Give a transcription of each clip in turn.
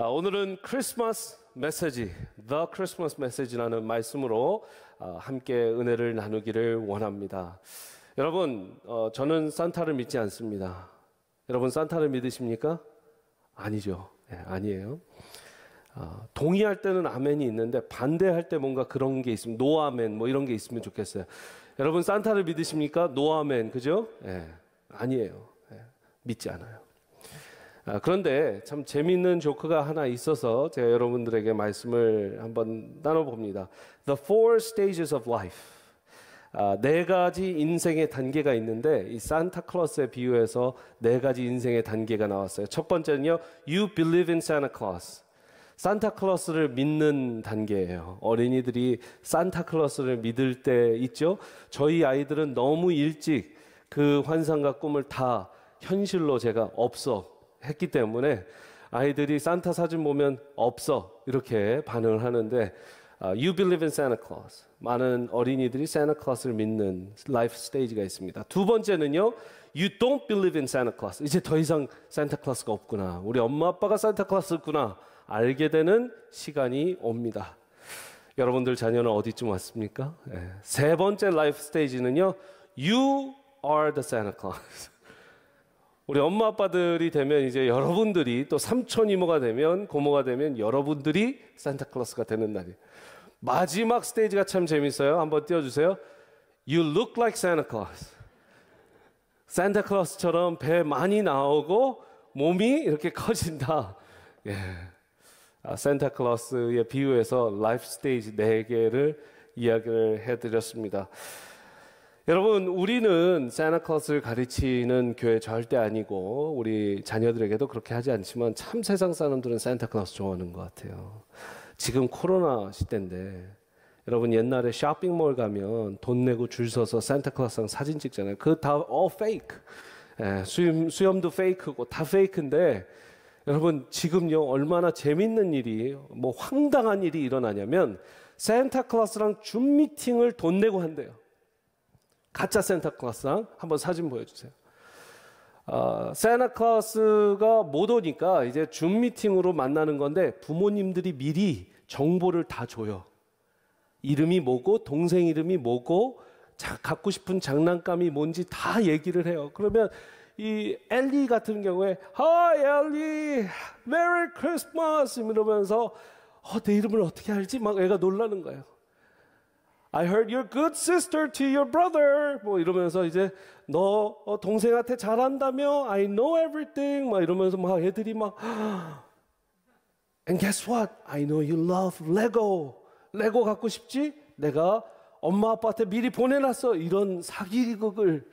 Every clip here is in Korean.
오늘은 크리스마스 메시지, The Christmas Message라는 말씀으로 함께 은혜를 나누기를 원합니다. 여러분, 저는 산타를 믿지 않습니다. 여러분, 산타를 믿으십니까? 아니죠. 네, 아니에요. 동의할 때는 아멘이 있는데 반대할 때 뭔가 그런 게 있으면 노아멘 뭐 이런 게 있으면 좋겠어요. 여러분, 산타를 믿으십니까? 노아멘, 그죠? 네, 아니에요. 네, 믿지 않아요. 그런데 참 재미있는 조크가 하나 있어서 제가 여러분들에게 말씀을 한번 나눠봅니다. The four stages of life. 네 가지 인생의 단계가 있는데 이 산타클로스에 비유해서 네 가지 인생의 단계가 나왔어요. 첫 번째는요, You believe in Santa Claus. 산타클로스를 믿는 단계예요. 어린이들이 산타클로스를 믿을 때 있죠. 저희 아이들은 너무 일찍 그 환상과 꿈을 다 현실로 제가 없어 했기 때문에 아이들이 산타 사진 보면 없어 이렇게 반응을 하는데 You believe in Santa Claus. 많은 어린이들이 Santa Claus를 믿는 라이프 스테이지가 있습니다. 두 번째는요, You don't believe in Santa Claus. 이제 더 이상 산타 클로스가 없구나. 우리 엄마 아빠가 산타 클로스구나. 알게 되는 시간이 옵니다. 여러분들 자녀는 어디쯤 왔습니까? 네. 세 번째 라이프 스테이지는요, You are the Santa Claus. 우리 엄마 아빠들이 되면 이제 여러분들이 또 삼촌 이모가 되면 고모가 되면 여러분들이 산타클로스가 되는 날이에요. 마지막 스테이지가 참 재밌어요. 한번 띄워주세요. You look like Santa Claus. 산타클로스처럼 배 많이 나오고 몸이 이렇게 커진다. 예. 산타클로스의 비유해서 라이프 스테이지 4개를 이야기를 해드렸습니다. 여러분, 우리는 산타클로스를 가르치는 교회 절대 아니고 우리 자녀들에게도 그렇게 하지 않지만 참 세상 사람들은 산타클로스 좋아하는 것 같아요. 지금 코로나 시대인데 여러분, 옛날에 쇼핑몰 가면 돈 내고 줄 서서 산타클로스랑 사진 찍잖아요. 그거 다 페이크. 수염도 페이크고 다 페이크인데 여러분, 지금요 얼마나 재밌는 일이 뭐 황당한 일이 일어나냐면 산타클로스랑 줌 미팅을 돈 내고 한대요. 가짜 산타클로스랑 한번 사진 보여주세요. 산타클로스가 못 오니까 이제 줌 미팅으로 만나는 건데 부모님들이 미리 정보를 다 줘요. 이름이 뭐고 동생 이름이 뭐고 갖고 싶은 장난감이 뭔지 다 얘기를 해요. 그러면 이 엘리 같은 경우에 Hi 엘리, Merry Christmas 이러면서 내 이름을 어떻게 알지? 막 애가 놀라는 거예요. I heard you're good sister to your brother. 뭐 이러면서 이제 너 동생한테 잘한다며? I know everything. 막 이러면서 막 애들이 막 And guess what? I know you love Lego. 레고 갖고 싶지? 내가 엄마 아빠한테 미리 보내놨어. 이런 사기극을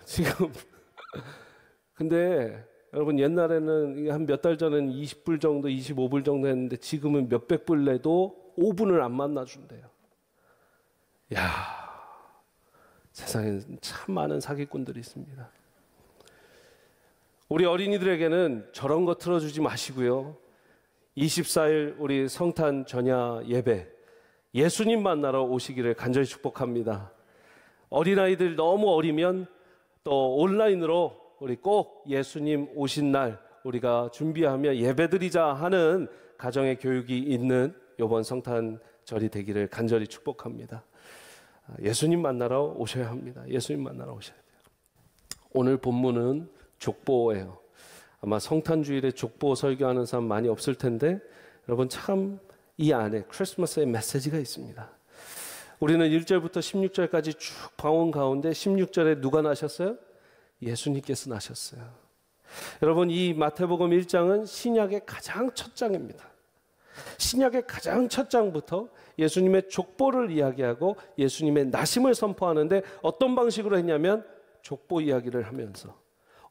지금 근데 여러분, 옛날에는 한 몇 달 전에는 20불 정도, 25불 정도 했는데 지금은 몇백 불 내도 5분을 안 만나준대요. 야, 세상에 참 많은 사기꾼들이 있습니다. 우리 어린이들에게는 저런 거 틀어주지 마시고요. 24일 우리 성탄 전야 예배, 예수님 만나러 오시기를 간절히 축복합니다. 어린아이들 너무 어리면 또 온라인으로 우리 꼭 예수님 오신 날 우리가 준비하며 예배드리자 하는 가정의 교육이 있는 이번 성탄절이 되기를 간절히 축복합니다. 예수님 만나러 오셔야 합니다. 예수님 만나러 오셔야 돼요. 오늘 본문은 족보예요. 아마 성탄주일에 족보 설교하는 사람 많이 없을 텐데 여러분, 참 이 안에 크리스마스의 메시지가 있습니다. 우리는 1절부터 16절까지 쭉 방언 가운데 16절에 누가 나셨어요? 예수님께서 나셨어요. 여러분, 이 마태복음 1장은 신약의 가장 첫 장입니다. 신약의 가장 첫 장부터 예수님의 족보를 이야기하고 예수님의 나심을 선포하는데 어떤 방식으로 했냐면 족보 이야기를 하면서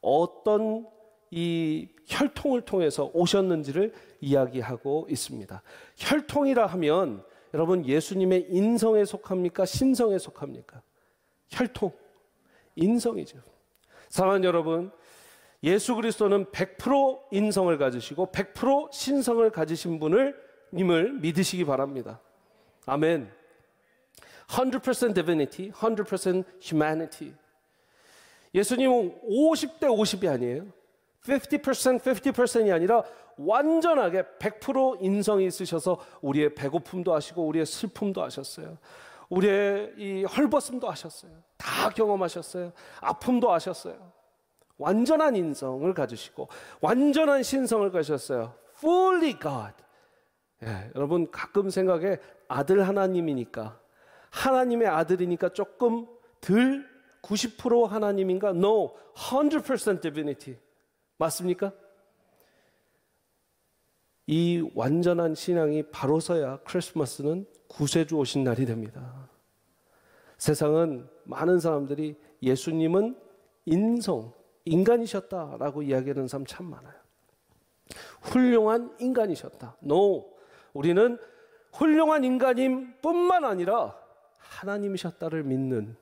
어떤 이 혈통을 통해서 오셨는지를 이야기하고 있습니다. 혈통이라 하면 여러분, 예수님의 인성에 속합니까? 신성에 속합니까? 혈통, 인성이죠. 사랑하는 여러분, 예수 그리스도는 100% 인성을 가지시고 100% 신성을 가지신 님을 믿으시기 바랍니다. 아멘. 100% divinity, 100% humanity. 예수님은 50대 50이 아니에요. 50%이 아니라 완전하게 100% 인성이 있으셔서 우리의 배고픔도 아시고 우리의 슬픔도 아셨어요. 우리의 이 헐벗음도 아셨어요. 다 경험하셨어요. 아픔도 아셨어요. 완전한 인성을 가지시고 완전한 신성을 가졌어요. Fully God. 예, 여러분 가끔 생각에 아들 하나님이니까, 하나님의 아들이니까 조금 덜 90% 하나님인가? No, 100% divinity. 맞습니까? 이 완전한 신앙이 바로서야 크리스마스는 구세주 오신 날이 됩니다. 세상은 많은 사람들이 예수님은 인간이셨다라고 이야기하는 사람 참 많아요. 훌륭한 인간이셨다. No, 우리는 훌륭한 인간임 뿐만 아니라 하나님이셨다를 믿는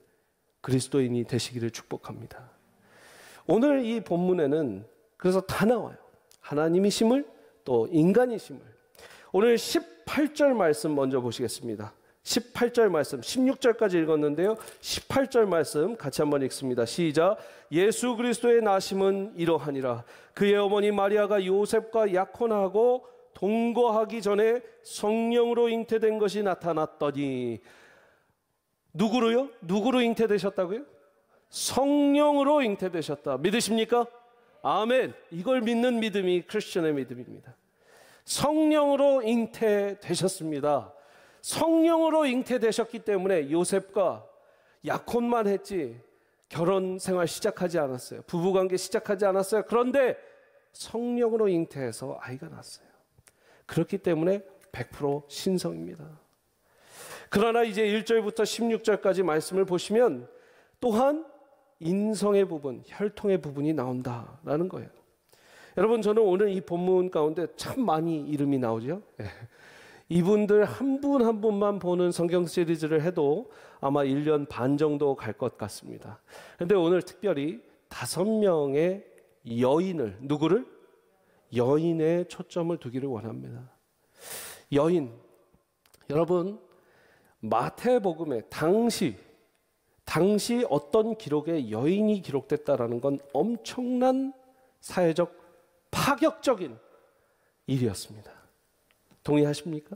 그리스도인이 되시기를 축복합니다. 오늘 이 본문에는 그래서 다 나와요. 하나님이심을 또 인간이심을. 오늘 18절 말씀 먼저 보시겠습니다. 18절 말씀, 16절까지 읽었는데요. 18절 말씀 같이 한번 읽습니다. 시작. 예수 그리스도의 나심은 이러하니라. 그의 어머니 마리아가 요셉과 약혼하고 동거하기 전에 성령으로 잉태된 것이 나타났더니. 누구로요? 누구로 잉태되셨다고요? 성령으로 잉태되셨다. 믿으십니까? 아멘. 이걸 믿는 믿음이 크리스천의 믿음입니다. 성령으로 잉태되셨습니다. 성령으로 잉태되셨기 때문에 요셉과 약혼만 했지 결혼 생활 시작하지 않았어요. 부부관계 시작하지 않았어요. 그런데 성령으로 잉태해서 아이가 났어요. 그렇기 때문에 100% 신성입니다. 그러나 이제 1절부터 16절까지 말씀을 보시면 또한 인성의 부분, 혈통의 부분이 나온다라는 거예요. 여러분, 저는 오늘 이 본문 가운데 참 많이 이름이 나오죠. 이분들 한 분 한 분만 보는 성경 시리즈를 해도 아마 1년 반 정도 갈 것 같습니다. 그런데 오늘 특별히 5명의 여인을, 누구를? 여인에 초점을 두기를 원합니다. 여인. 여러분, 마태복음에 당시 어떤 기록에 여인이 기록됐다라는 건 엄청난 사회적 파격적인 일이었습니다. 동의하십니까?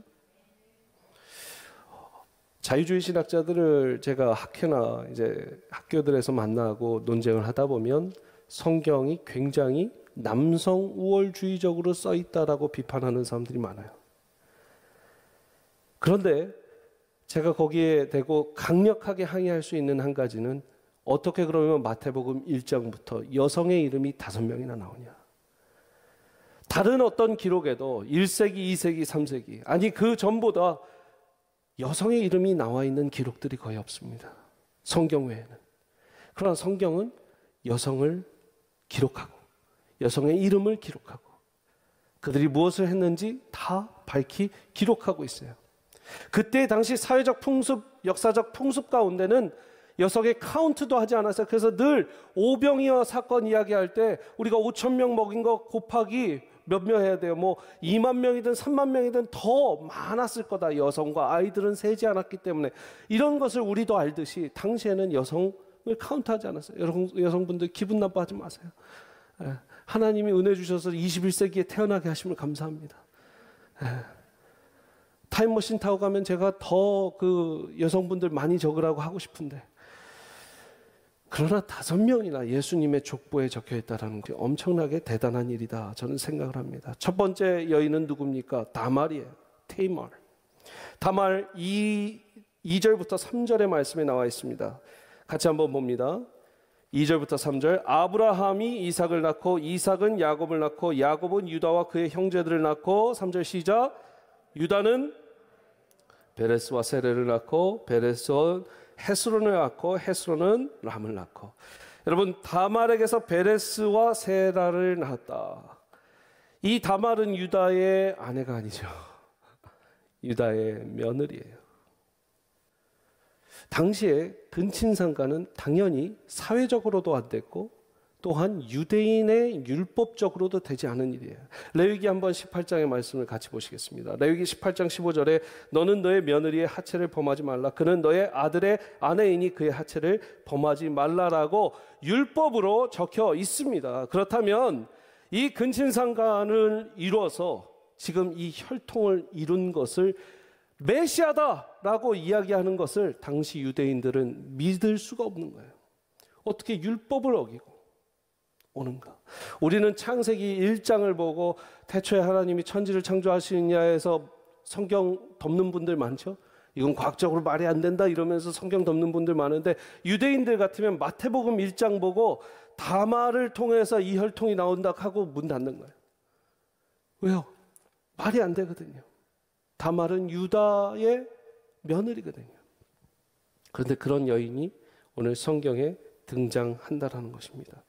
자유주의 신학자들을 제가 학회나 이제 학교들에서 만나고 논쟁을 하다 보면 성경이 굉장히 남성 우월주의적으로 써 있다라고 비판하는 사람들이 많아요. 그런데 제가 거기에 대고 강력하게 항의할 수 있는 한 가지는 어떻게 그러면 마태복음 1장부터 여성의 이름이 5명이나 나오냐. 다른 어떤 기록에도 1세기, 2세기, 3세기 아니 그 전보다 여성의 이름이 나와 있는 기록들이 거의 없습니다. 성경 외에는. 그러나 성경은 여성을 기록하고 여성의 이름을 기록하고 그들이 무엇을 했는지 다 밝히 기록하고 있어요. 그때 당시 사회적 풍습, 역사적 풍습 가운데는 여성의 카운트도 하지 않았어요. 그래서 늘 오병이어 사건 이야기할 때 우리가 5,000명 먹인 거 곱하기 몇 명 해야 돼요. 뭐 2만 명이든 3만 명이든 더 많았을 거다. 여성과 아이들은 세지 않았기 때문에. 이런 것을 우리도 알듯이 당시에는 여성을 카운트하지 않았어요. 여성분들 기분 나빠하지 마세요. 하나님이 은혜 주셔서 21세기에 태어나게 하심을 감사합니다. 타임머신 타고 가면 제가 더 그 여성분들 많이 적으라고 하고 싶은데, 그러나 5명이나 예수님의 족보에 적혀 있다는 게 엄청나게 대단한 일이다 저는 생각을 합니다. 첫 번째 여인은 누굽니까? 다말이에요. 테이말. 다말 2절부터 3절의 말씀에 나와 있습니다. 같이 한번 봅니다. 2절부터 3절. 아브라함이 이삭을 낳고 이삭은 야곱을 낳고 야곱은 유다와 그의 형제들을 낳고 3절 시작. 유다는 베레스와 세레를 낳고 베레스는 헤스론을 낳고 헤스론은 람을 낳고. 여러분, 다말에게서 베레스와 세라를 낳았다. 이 다말은 유다의 아내가 아니죠. 유다의 며느리예요. 당시에 근친상간은 당연히 사회적으로도 안 됐고 또한 유대인의 율법적으로도 되지 않은 일이에요. 레위기 한번 18장의 말씀을 같이 보시겠습니다. 레위기 18장 15절에 너는 너의 며느리의 하체를 범하지 말라. 그는 너의 아들의 아내이니 그의 하체를 범하지 말라라고 율법으로 적혀 있습니다. 그렇다면 이 근친상간을 이루어서 지금 이 혈통을 이룬 것을 메시아다라고 이야기하는 것을 당시 유대인들은 믿을 수가 없는 거예요. 어떻게 율법을 어기고 오는가? 우리는 창세기 1장을 보고 태초에 하나님이 천지를 창조하시느냐 해서 성경 덮는 분들 많죠? 이건 과학적으로 말이 안 된다 이러면서 성경 덮는 분들 많은데, 유대인들 같으면 마태복음 1장 보고 다말을 통해서 이 혈통이 나온다 하고 문 닫는 거예요. 왜요? 말이 안 되거든요. 다말은 유다의 며느리거든요. 그런데 그런 여인이 오늘 성경에 등장한다라는 것입니다.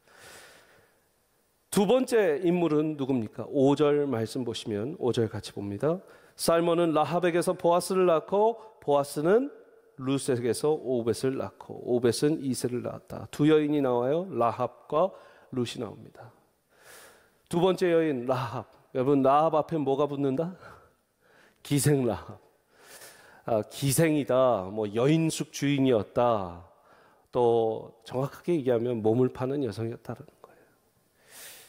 두 번째 인물은 누굽니까? 5절 말씀 보시면 5절 같이 봅니다. 살몬은 라합에게서 보아스를 낳고 보아스는 룻에게서 오벳을 낳고 오벳은 이세를 낳았다. 두 여인이 나와요. 라합과 룻이 나옵니다. 두 번째 여인 라합. 여러분, 라합 앞에 뭐가 붙는다? 기생 라합. 기생이다. 뭐 여인숙 주인이었다. 또 정확하게 얘기하면 몸을 파는 여성이었다는 거예요.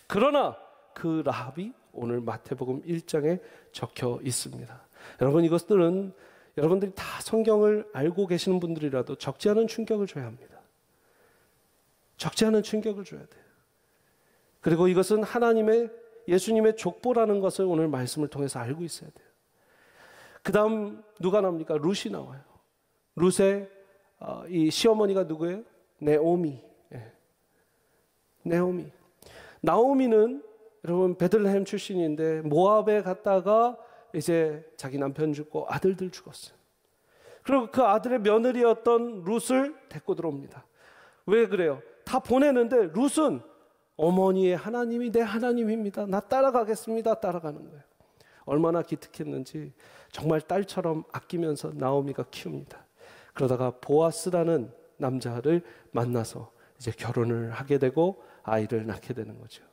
그러나 그 라합이 오늘 마태복음 1장에 적혀 있습니다. 여러분, 이것들은 여러분들이 다 성경을 알고 계시는 분들이라도 적지 않은 충격을 줘야 합니다. 적지 않은 충격을 줘야 돼요. 그리고 이것은 하나님의, 예수님의 족보라는 것을 오늘 말씀을 통해서 알고 있어야 돼요. 그 다음 누가 나옵니까? 룻이 나와요. 룻의 이 시어머니가 누구예요? 네오미. 네오미. 나오미는 여러분 베들레헴 출신인데 모압에 갔다가 이제 자기 남편 죽고 아들들 죽었어요. 그리고 그 아들의 며느리였던 룻을 데리고 들어옵니다. 왜 그래요? 다 보내는데 룻은 어머니의 하나님이 내 하나님입니다. 나 따라가겠습니다. 따라가는 거예요. 얼마나 기특했는지 정말 딸처럼 아끼면서 나오미가 키웁니다. 그러다가 보아스라는 남자를 만나서 이제 결혼을 하게 되고 아이를 낳게 되는 거죠.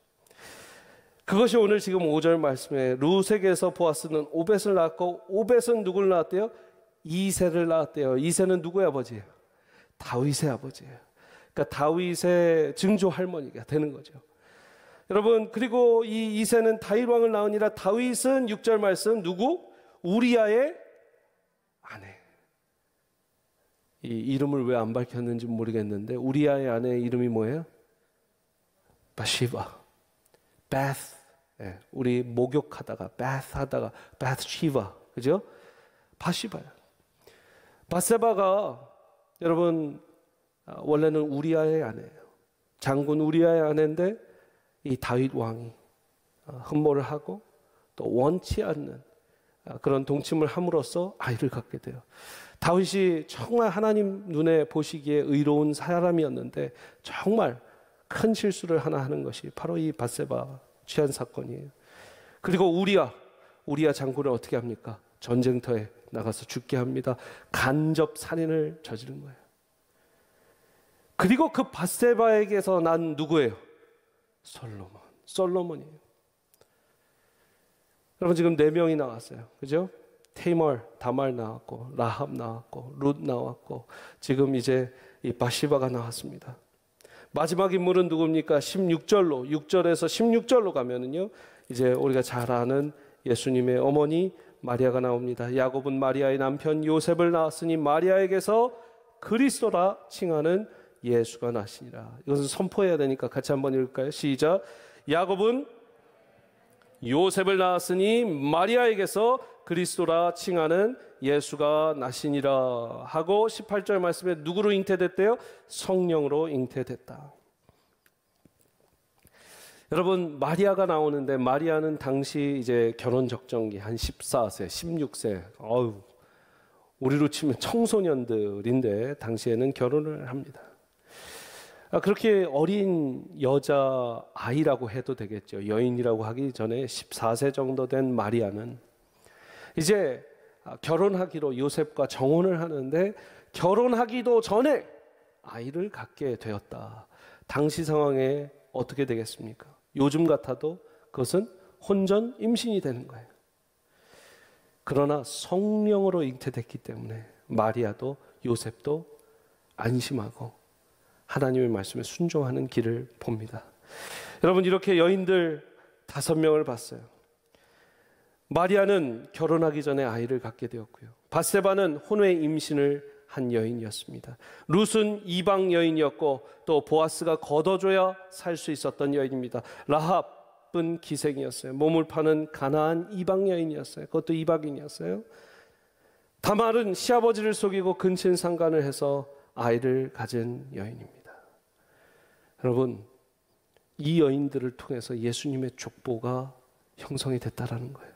그것이 오늘 지금 5절 말씀에 룻에게서 보아스는 오벳을 낳고 오벳은 누구를 낳았대요? 이새를 낳았대요. 이새는 누구의 아버지예요? 다윗의 아버지예요. 그러니까 다윗의 증조 할머니가 되는 거죠. 여러분, 그리고 이 이새는 다윗 왕을 낳으니라. 다윗은 6절 말씀 누구? 우리아의 아내. 이 이름을 왜 안 밝혔는지 모르겠는데 우리아의 아내의 이름이 뭐예요? 바시바. 베스. 예, 우리 목욕하다가 베스 하다가 베스시바. 그죠? 바시바야. 바세바가 여러분 원래는 우리아의 아내예요. 장군 우리아의 아내인데 이 다윗 왕이 흠모를 하고 또 원치 않는 그런 동침을 함으로써 아이를 갖게 돼요. 다윗이 정말 하나님 눈에 보시기에 의로운 사람이었는데 정말 큰 실수를 하나 하는 것이 바로 이 밧세바 취한 사건이에요. 그리고 우리아 장군을 어떻게 합니까? 전쟁터에 나가서 죽게 합니다. 간접 살인을 저지른 거예요. 그리고 그 밧세바에게서 난 누구예요? 솔로몬이에요. 여러분, 지금 4명이 나왔어요. 그죠? 다말 나왔고 라합 나왔고 룻 나왔고 지금 이제 이 바시바가 나왔습니다. 마지막 인물은 누굽니까? 6절에서 16절로 가면은요, 이제 우리가 잘 아는 예수님의 어머니 마리아가 나옵니다. 야곱은 마리아의 남편 요셉을 낳았으니 마리아에게서 그리스도라 칭하는 예수가 나시니라. 이것은 선포해야 되니까 같이 한번 읽을까요? 시작. 야곱은 요셉을 낳았으니 마리아에게서 그리스도라 칭하는 예수가 나시니라 하고 18절 말씀에 누구로 잉태됐대요? 성령으로 잉태됐다. 여러분, 마리아가 나오는데 마리아는 당시 이제 결혼 적정기 한 14세, 16세. 우리로 치면 청소년들인데 당시에는 결혼을 합니다. 그렇게 어린 여자 아이라고 해도 되겠죠. 여인이라고 하기 전에 14세 정도 된 마리아는 이제 결혼하기로 요셉과 정혼을 하는데 결혼하기도 전에 아이를 갖게 되었다. 당시 상황에 어떻게 되겠습니까? 요즘 같아도 그것은 혼전 임신이 되는 거예요. 그러나 성령으로 잉태됐기 때문에 마리아도 요셉도 안심하고 하나님의 말씀에 순종하는 길을 봅니다. 여러분, 이렇게 여인들 5명을 봤어요. 마리아는 결혼하기 전에 아이를 갖게 되었고요. 밧세바는 혼외 임신을 한 여인이었습니다. 룻은 이방 여인이었고 또 보아스가 걷어줘야 살 수 있었던 여인입니다. 라합은 기생이었어요. 몸을 파는 가나안 이방 여인이었어요. 그것도 이방인이었어요. 다말은 시아버지를 속이고 근친상간을 해서 아이를 가진 여인입니다. 여러분, 이 여인들을 통해서 예수님의 족보가 형성이 됐다라는 거예요.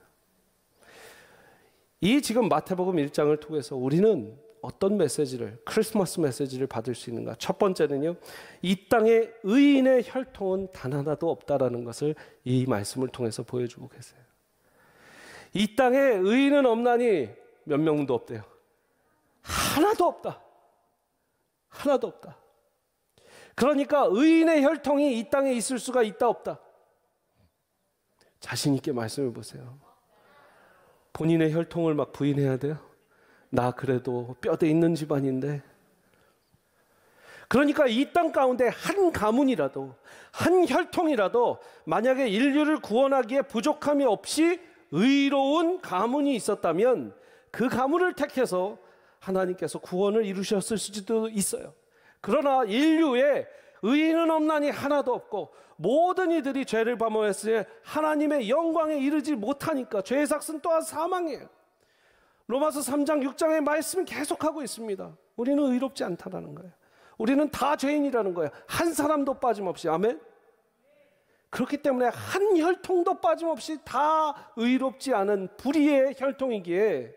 이 지금 마태복음 1장을 통해서 우리는 어떤 메시지를, 크리스마스 메시지를 받을 수 있는가? 첫 번째는요, 이 땅에 의인의 혈통은 단 하나도 없다라는 것을 이 말씀을 통해서 보여주고 계세요. 이 땅에 의인은 없나니 몇 명도 없대요. 하나도 없다. 하나도 없다. 그러니까 의인의 혈통이 이 땅에 있을 수가 있다 없다? 자신 있게 말씀해 보세요. 본인의 혈통을 막 부인해야 돼요? 나 그래도 뼈대 있는 집안인데. 그러니까 이 땅 가운데 한 가문이라도, 한 혈통이라도 만약에 인류를 구원하기에 부족함이 없이 의로운 가문이 있었다면 그 가문을 택해서 하나님께서 구원을 이루셨을 수도 있어요. 그러나 인류에 의인은 없나니 하나도 없고 모든 이들이 죄를 범하였으니 하나님의 영광에 이르지 못하니까 죄의 삭은 또한 사망이에요. 로마서 3장 6장의 말씀은 계속하고 있습니다. 우리는 의롭지 않다라는 거예요. 우리는 다 죄인이라는 거예요. 한 사람도 빠짐없이. 아멘. 그렇기 때문에 한 혈통도 빠짐없이 다 의롭지 않은 불의의 혈통이기에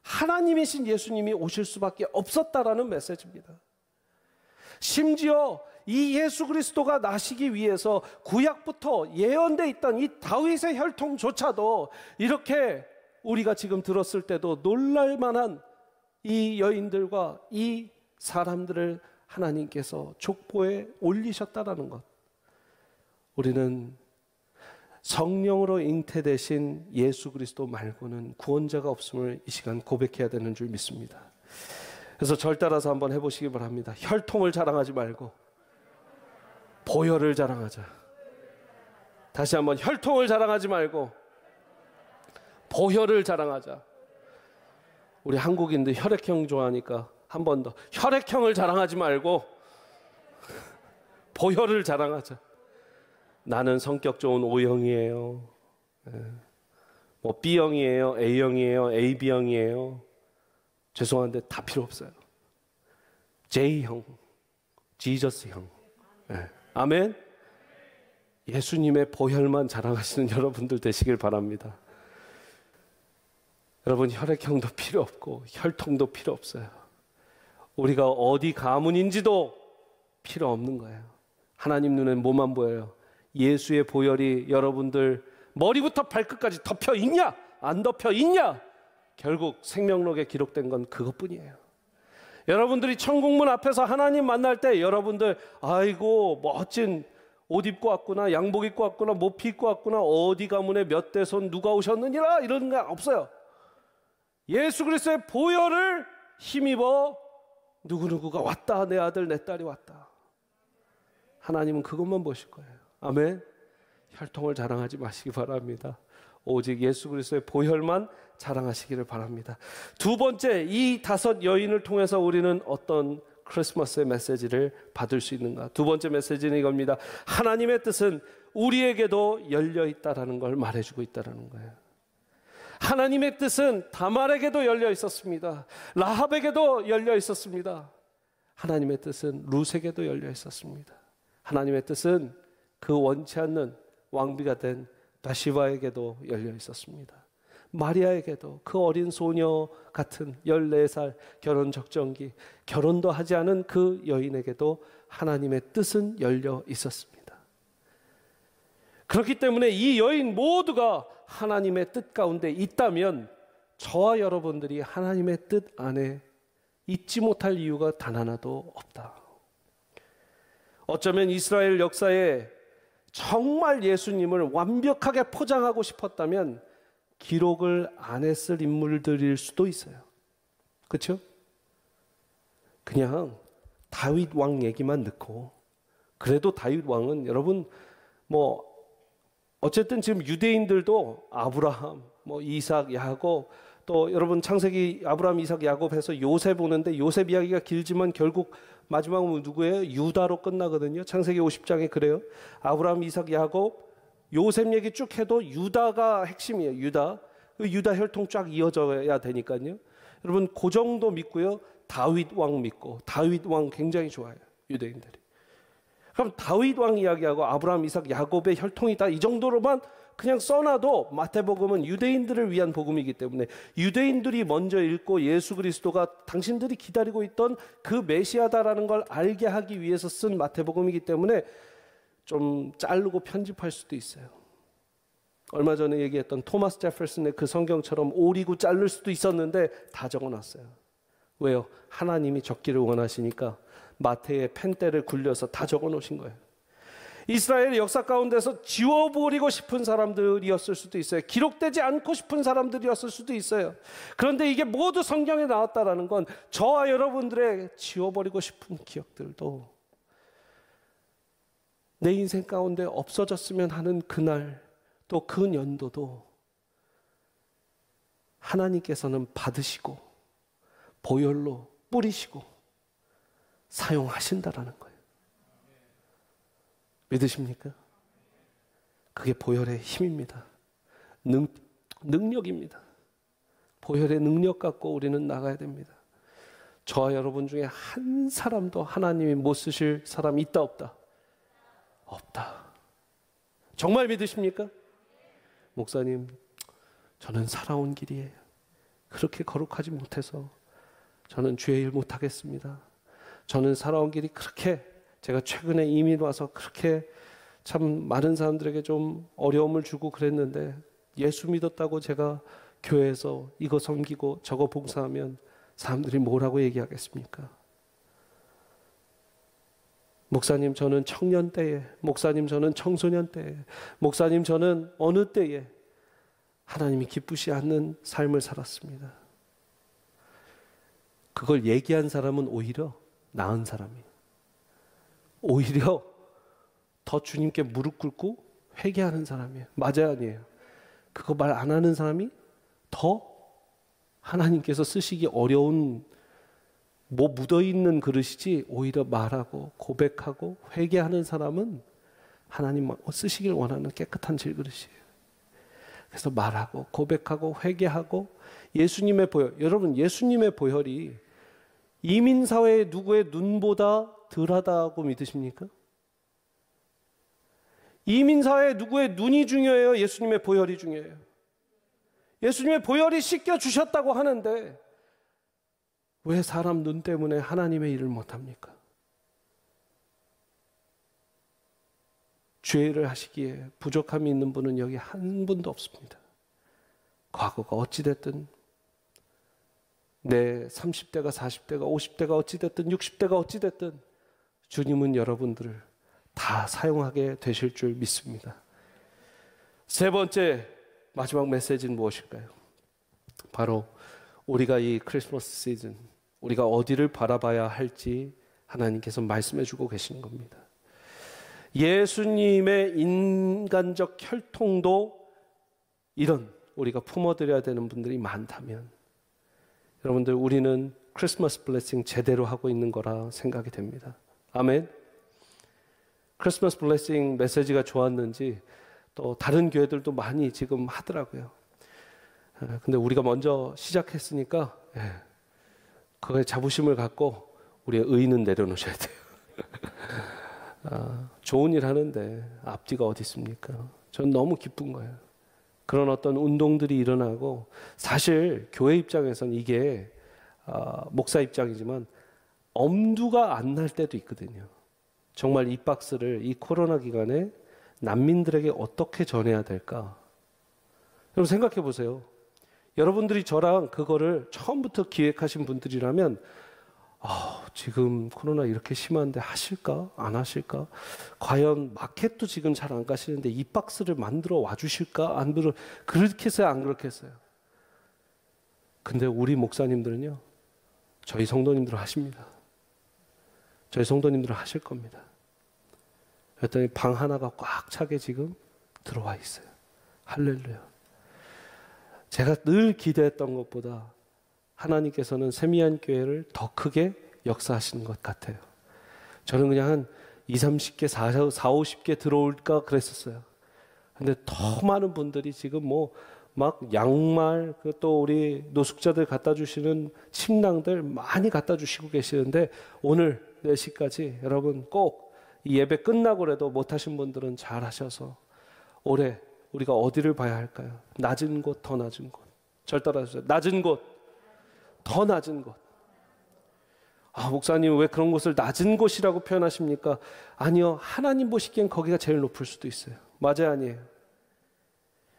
하나님이신 예수님이 오실 수밖에 없었다라는 메시지입니다. 심지어 이 예수 그리스도가 나시기 위해서 구약부터 예언되어 있던 이 다윗의 혈통조차도 이렇게 우리가 지금 들었을 때도 놀랄만한 이 여인들과 이 사람들을 하나님께서 족보에 올리셨다라는 것. 우리는 성령으로 잉태되신 예수 그리스도 말고는 구원자가 없음을 이 시간 고백해야 되는 줄 믿습니다. 그래서 절 따라서 한번 해보시기 바랍니다. 혈통을 자랑하지 말고 보혈을 자랑하자. 다시 한번 혈통을 자랑하지 말고 보혈을 자랑하자. 우리 한국인들 혈액형 좋아하니까 한 번 더 혈액형을 자랑하지 말고 보혈을 자랑하자. 나는 성격 좋은 O형이에요. 뭐 B형이에요, A형이에요, AB형이에요. 죄송한데 다 필요 없어요. J형, 지저스형. 아멘. 예수님의 보혈만 자랑하시는 여러분들 되시길 바랍니다. 여러분, 혈액형도 필요 없고 혈통도 필요 없어요. 우리가 어디 가문인지도 필요 없는 거예요. 하나님 눈엔 뭐만 보여요? 예수의 보혈이 여러분들 머리부터 발끝까지 덮여 있냐? 안 덮여 있냐? 결국 생명록에 기록된 건 그것뿐이에요. 여러분들이 천국문 앞에서 하나님 만날 때 여러분들 아이고 멋진 옷 입고 왔구나, 양복 입고 왔구나, 모피 입고 왔구나, 어디 가문에 몇 대손 누가 오셨느니라 이런 거 없어요. 예수 그리스도의 보혈을 힘입어 누구누구가 왔다, 내 아들 내 딸이 왔다. 하나님은 그것만 보실 거예요. 아멘. 혈통을 자랑하지 마시기 바랍니다. 오직 예수 그리스도의 보혈만 자랑하시기를 바랍니다. 두 번째, 이 5 여인을 통해서 우리는 어떤 크리스마스의 메시지를 받을 수 있는가? 두 번째 메시지는 이겁니다. 하나님의 뜻은 우리에게도 열려 있다라는 걸 말해주고 있다라는 거예요. 하나님의 뜻은 다말에게도 열려 있었습니다. 라합에게도 열려 있었습니다. 하나님의 뜻은 룻에게도 열려 있었습니다. 하나님의 뜻은 그 원치 않는 왕비가 된 바시바에게도 열려 있었습니다. 마리아에게도, 그 어린 소녀 같은 14살 결혼 적정기, 결혼도 하지 않은 그 여인에게도 하나님의 뜻은 열려 있었습니다. 그렇기 때문에 이 여인 모두가 하나님의 뜻 가운데 있다면 저와 여러분들이 하나님의 뜻 안에 있지 못할 이유가 단 하나도 없다. 어쩌면 이스라엘 역사에 정말 예수님을 완벽하게 포장하고 싶었다면 기록을 안 했을 인물들일 수도 있어요. 그렇죠? 그냥 다윗 왕 얘기만 넣고, 그래도 다윗 왕은 여러분 뭐 어쨌든 지금 유대인들도 아브라함, 뭐 이삭, 야곱, 또 여러분 창세기 아브라함, 이삭, 야곱 해서 요셉 오는데 요셉 이야기가 길지만 결국 마지막은 누구예요? 유다로 끝나거든요. 창세기 50장에 그래요. 아브라함, 이삭, 야곱, 요셉 얘기 쭉 해도 유다가 핵심이에요. 유다. 그 유다 혈통 쫙 이어져야 되니까요. 여러분 그 정도 믿고요. 다윗 왕 믿고, 다윗 왕 굉장히 좋아해요. 유대인들이. 그럼 다윗 왕 이야기하고 아브라함, 이삭, 야곱의 혈통이다 이 정도로만 그냥 써놔도 마태복음은 유대인들을 위한 복음이기 때문에 유대인들이 먼저 읽고 예수 그리스도가 당신들이 기다리고 있던 그 메시아다라는 걸 알게 하기 위해서 쓴 마태복음이기 때문에 좀 자르고 편집할 수도 있어요. 얼마 전에 얘기했던 토마스 제퍼슨의 그 성경처럼 오리고 자를 수도 있었는데 다 적어놨어요. 왜요? 하나님이 적기를 원하시니까 마태의 펜대를 굴려서 다 적어놓으신 거예요. 이스라엘의 역사 가운데서 지워버리고 싶은 사람들이었을 수도 있어요. 기록되지 않고 싶은 사람들이었을 수도 있어요. 그런데 이게 모두 성경에 나왔다라는 건 저와 여러분들의 지워버리고 싶은 기억들도 내 인생 가운데 없어졌으면 하는 그날 또 그 년도도 하나님께서는 받으시고 보혈로 뿌리시고 사용하신다라는 거예요. 믿으십니까? 그게 보혈의 힘입니다. 능력입니다. 보혈의 능력 갖고 우리는 나가야 됩니다. 저와 여러분 중에 한 사람도 하나님이 못 쓰실 사람 있다 없다? 없다. 정말 믿으십니까? 목사님, 저는 살아온 길이에요. 그렇게 거룩하지 못해서 저는 주의 일 못하겠습니다. 저는 살아온 길이 그렇게 제가 최근에 이민 와서 그렇게 참 많은 사람들에게 좀 어려움을 주고 그랬는데 예수 믿었다고 제가 교회에서 이거 섬기고 저거 봉사하면 사람들이 뭐라고 얘기하겠습니까? 목사님 저는 청년 때에, 목사님 저는 청소년 때에, 목사님 저는 어느 때에 하나님이 기쁘시 않는 삶을 살았습니다. 그걸 얘기한 사람은 오히려 나은 사람이에요. 오히려 더 주님께 무릎 꿇고 회개하는 사람이에요. 맞아요, 아니에요? 그거 말 안 하는 사람이 더 하나님께서 쓰시기 어려운 뭐 묻어있는 그릇이지 오히려 말하고 고백하고 회개하는 사람은 하나님 쓰시길 원하는 깨끗한 질그릇이에요. 그래서 말하고 고백하고 회개하고 예수님의 보혈, 여러분 예수님의 보혈이 이민사회의 누구의 눈보다 덜하다고 믿으십니까? 이민사회의 누구의 눈이 중요해요? 예수님의 보혈이 중요해요. 예수님의 보혈이 씻겨주셨다고 하는데 왜 사람 눈 때문에 하나님의 일을 못합니까? 죄를 하시기에 부족함이 있는 분은 여기 한 분도 없습니다. 과거가 어찌됐든 내 30대가 40대가 50대가 어찌됐든 60대가 어찌됐든 주님은 여러분들을 다 사용하게 되실 줄 믿습니다. 세 번째 마지막 메시지는 무엇일까요? 바로 우리가 이 크리스마스 시즌 우리가 어디를 바라봐야 할지 하나님께서 말씀해 주고 계시는 겁니다. 예수님의 인간적 혈통도 이런 우리가 품어드려야 되는 분들이 많다면 여러분들 우리는 크리스마스 블레싱 제대로 하고 있는 거라 생각이 됩니다. 아멘. 크리스마스 블레싱 메시지가 좋았는지 또 다른 교회들도 많이 지금 하더라고요. 근데 우리가 먼저 시작했으니까 그거에 자부심을 갖고 우리의 의는 내려놓으셔야 돼요. 좋은 일 하는데 앞뒤가 어디 있습니까? 전 너무 기쁜 거예요. 그런 어떤 운동들이 일어나고 사실 교회 입장에서는 이게 목사 입장이지만 엄두가 안 날 때도 있거든요. 정말 이 박스를 이 코로나 기간에 난민들에게 어떻게 전해야 될까? 여러분 생각해 보세요. 여러분들이 저랑 그거를 처음부터 기획하신 분들이라면 지금 코로나 이렇게 심한데 하실까? 안 하실까? 과연 마켓도 지금 잘 안 가시는데 이 박스를 만들어 와주실까? 안 들어 그렇게 했어요? 안 그렇게 했어요? 근데 우리 목사님들은요. 저희 성도님들은 하십니다. 저희 성도님들은 하실 겁니다. 그랬더니 방 하나가 꽉 차게 지금 들어와 있어요. 할렐루야. 제가 늘 기대했던 것보다 하나님께서는 세미한 교회를 더 크게 역사하시는 것 같아요. 저는 그냥 한 20, 30개, 40, 50개 들어올까 그랬었어요. 근데 더 많은 분들이 지금 뭐 막 양말, 또 우리 노숙자들 갖다 주시는 침낭들 많이 갖다 주시고 계시는데 오늘 4시까지 여러분 꼭 이 예배 끝나고라도 못하신 분들은 잘 하셔서 올해 우리가 어디를 봐야 할까요? 낮은 곳, 더 낮은 곳. 절 따라주세요. 낮은 곳, 더 낮은 곳. 아, 목사님 왜 그런 곳을 낮은 곳이라고 표현하십니까? 아니요, 하나님 보시기엔 거기가 제일 높을 수도 있어요. 맞아요, 아니에요?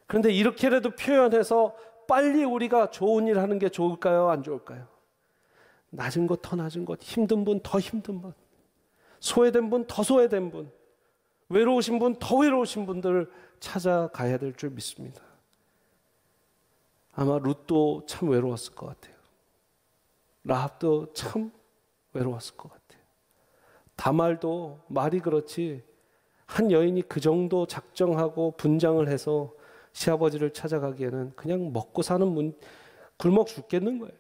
그런데 이렇게라도 표현해서 빨리 우리가 좋은 일 하는 게 좋을까요? 안 좋을까요? 낮은 것, 더 낮은 것, 힘든 분, 더 힘든 분, 소외된 분, 더 소외된 분, 외로우신 분, 더 외로우신 분들을 찾아가야 될 줄 믿습니다. 아마 룻도 참 외로웠을 것 같아요. 라합도 참 외로웠을 것 같아요. 다말도 말이 그렇지 한 여인이 그 정도 작정하고 분장을 해서 시아버지를 찾아가기에는 그냥 먹고 사는 굶어 죽겠는 거예요.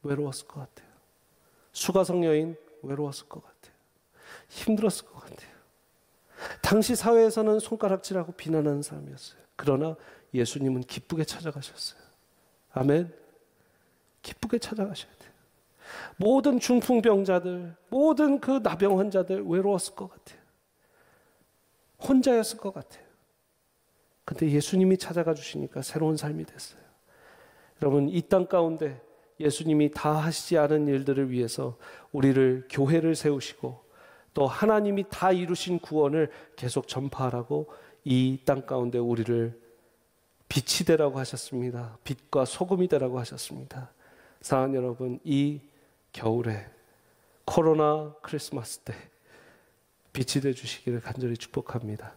외로웠을 것 같아요. 수가성 여인 외로웠을 것 같아요. 힘들었을 것 같아요. 당시 사회에서는 손가락질하고 비난하는 사람이었어요. 그러나 예수님은 기쁘게 찾아가셨어요. 아멘. 기쁘게 찾아가셔야 돼요. 모든 중풍병자들, 모든 그 나병 환자들 외로웠을 것 같아요. 혼자였을 것 같아요. 근데 예수님이 찾아가 주시니까 새로운 삶이 됐어요. 여러분, 이 땅 가운데 예수님이 다 하시지 않은 일들을 위해서 우리를 교회를 세우시고 또 하나님이 다 이루신 구원을 계속 전파하라고 이 땅 가운데 우리를 빛이 되라고 하셨습니다. 빛과 소금이 되라고 하셨습니다. 사랑하는 여러분, 이 겨울에 코로나 크리스마스 때 빛이 돼 주시기를 간절히 축복합니다.